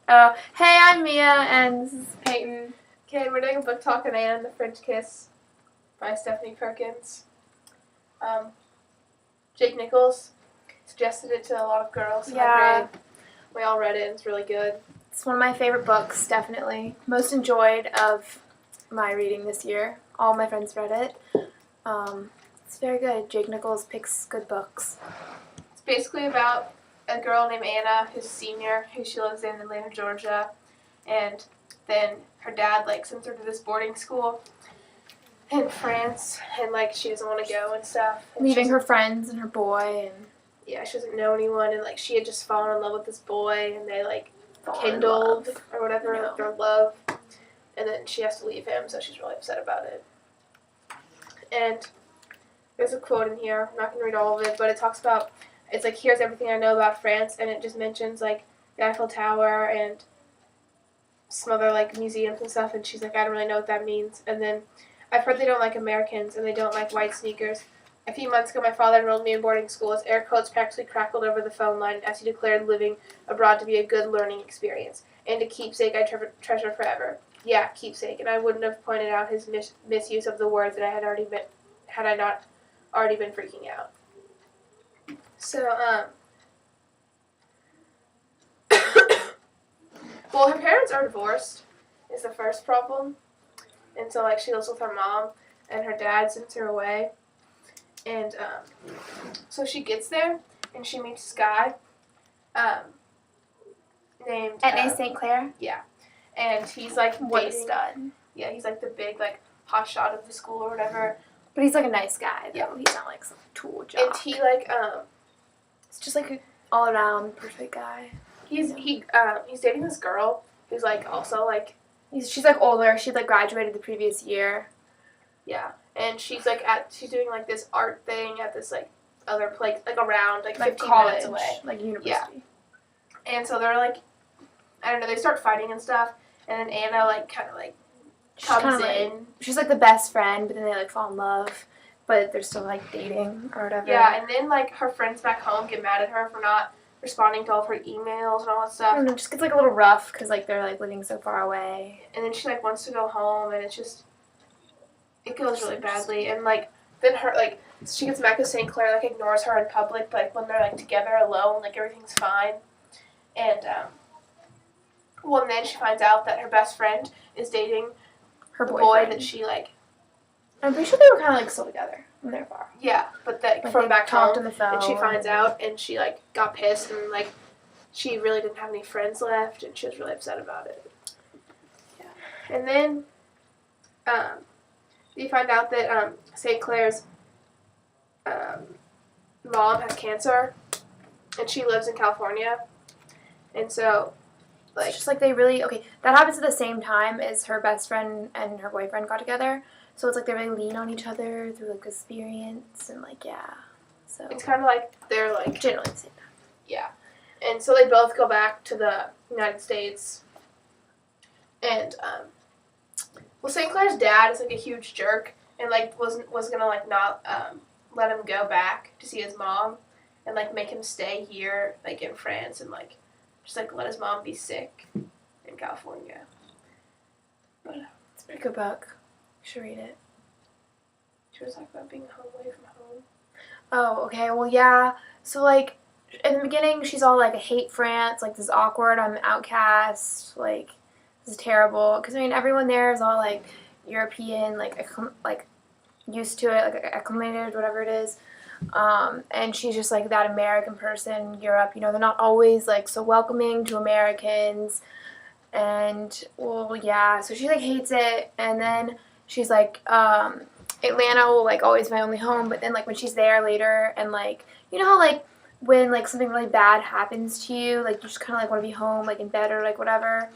Hey, I'm Mia, and this is Peyton. Okay, we're doing a book talk on Anna and the French Kiss by Stephanie Perkins. Jake Nichols suggested it to a lot of girls. Yeah. We all read it, and it's really good. It's one of my favorite books, definitely. Most enjoyed of my reading this year. All my friends read it. It's very good. Jake Nichols picks good books. It's basically about a girl named Anna who's a senior, who she lives in Atlanta, Georgia, and then her dad sends her to this boarding school in France, and she doesn't want to go and stuff. And leaving her friends and her boy, and yeah, she doesn't know anyone, and she had just fallen in love with this boy, and they kindled or whatever their love, and then she has to leave him, so she's really upset about it. And there's a quote in here. I'm not going to read all of it, but it talks about, it's here's everything I know about France, and it just mentions the Eiffel Tower and some other museums and stuff, and she's I don't really know what that means. And then I've heard they don't like Americans, and they don't like white sneakers. A few months ago, my father enrolled me in boarding school. His air quotes practically crackled over the phone line as he declared living abroad to be a good learning experience, and a keepsake I treasure forever. Yeah, keepsake, and I wouldn't have pointed out his misuse of the words that I had I not already been freaking out. So, well, her parents are divorced, is the first problem, and so she lives with her mom, and her dad sends her away. And so she gets there, and she meets this guy named Etna St. Clair. Yeah, and he's what a stud. Yeah, he's the big hot shot of the school or whatever. But he's a nice guy, though. Yeah. He's not some tool job. And he it's just an all around perfect guy. He's dating this girl who's also she's older. She graduated the previous year. Yeah. And she's she's doing this art thing at this other place around 15 college, minutes away, university. Yeah. And so they're I don't know, they start fighting and stuff, and then Anna kind of comes in. She's the best friend, but then they fall in love, but they're still dating or whatever. Yeah, and then her friends back home get mad at her for not responding to all of her emails and all that stuff. I don't know, it just gets a little rough because they're living so far away. And then she wants to go home, and it's just. It goes really badly, and then her she gets mad because St. Clair ignores her in public, but when they're together alone, everything's fine. And and then she finds out that her best friend is dating her boy that she I'm pretty sure they were kind of still together when they were far. Yeah, but that from back home, on the phone, and she finds out, and she got pissed, and she really didn't have any friends left, and she was really upset about it. Yeah, and then you find out that St. Clair's mom has cancer, and she lives in California, and so it's just they really that happens at the same time as her best friend and her boyfriend got together, so it's they really lean on each other through experience and yeah, so it's kind of they're generally the same time. Yeah, and so they both go back to the United States, and St. Clair's dad is a huge jerk, and was gonna not let him go back to see his mom, and make him stay here in France, and just let his mom be sick in California. But it's a pretty good book. You should read it. She was about being away from home. Oh, okay. Well, yeah. So in the beginning, she's all I hate France. This is awkward. I'm an outcast. This is terrible. Because everyone there is all European, used to it, acclimated, whatever it is. And she's just that American person in Europe. They're not always so welcoming to Americans. And well, yeah. So she hates it. And then she's Atlanta will always my only home. But then when she's there later, and you know how when something really bad happens to you, you just kind of want to be home, in bed or whatever.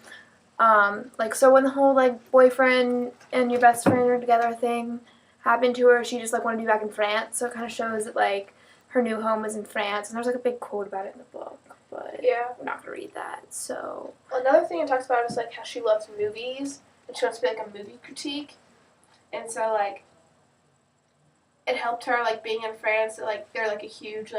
So when the whole boyfriend and your best friend are together thing happened to her, she just wanted to be back in France. So it kind of shows that her new home is in France, and there's a big quote about it in the book, but yeah, we're not gonna read that. So another thing it talks about is how she loves movies, and she wants to be a movie critique, and so it helped her being in France. They're a huge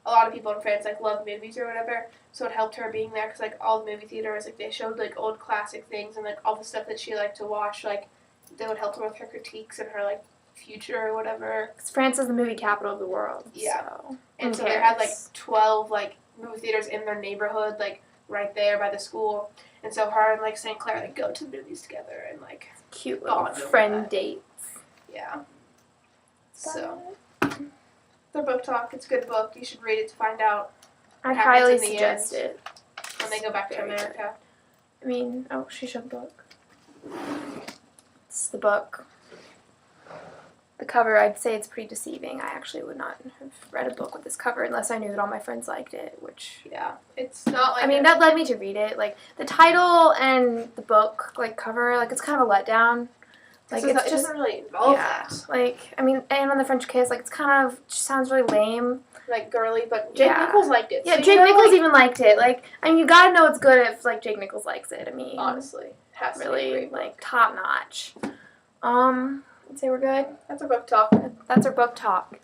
a lot of people in France like love movies or whatever, so it helped her being there because like all the movie theaters like they showed like old classic things and like all the stuff that she liked to watch like that would help her with her critiques and her like future or whatever. 'Cause France is the movie capital of the world. Yeah. So And who so they had like cares? 12 like movie theaters in their neighborhood like right there by the school, and so her and like St. Clair like go to the movies together and like Cute little bond over friend that. dates. Yeah. So the book talk, it's a good book. You should read it to find out I what happens highly in the suggest end it. when they go back to Very good. America. I mean, oh, she showed the book. It's the book. The cover, I'd say it's pretty deceiving. I actually would not have read a book with this cover unless I knew that all my friends liked it, which... Yeah. It's not like I mean, that led me to read it. Like, the title and the book, like, cover, like, it's kind of a letdown. Like, it it's just... doesn't really involve Yeah. that. Like, I mean, Anne and the French Kiss, like, it's kind of... just sounds really lame. Like girly, but Jake Yeah. Nichols liked it. Yeah, so Jake you know, Nichols like, even liked it. Like, I mean, you gotta know it's good if, like, Jake Nichols likes it. I mean... honestly, has to be a really, great book. like, top notch. I'd say we're good. That's a book talk. That's our book talk.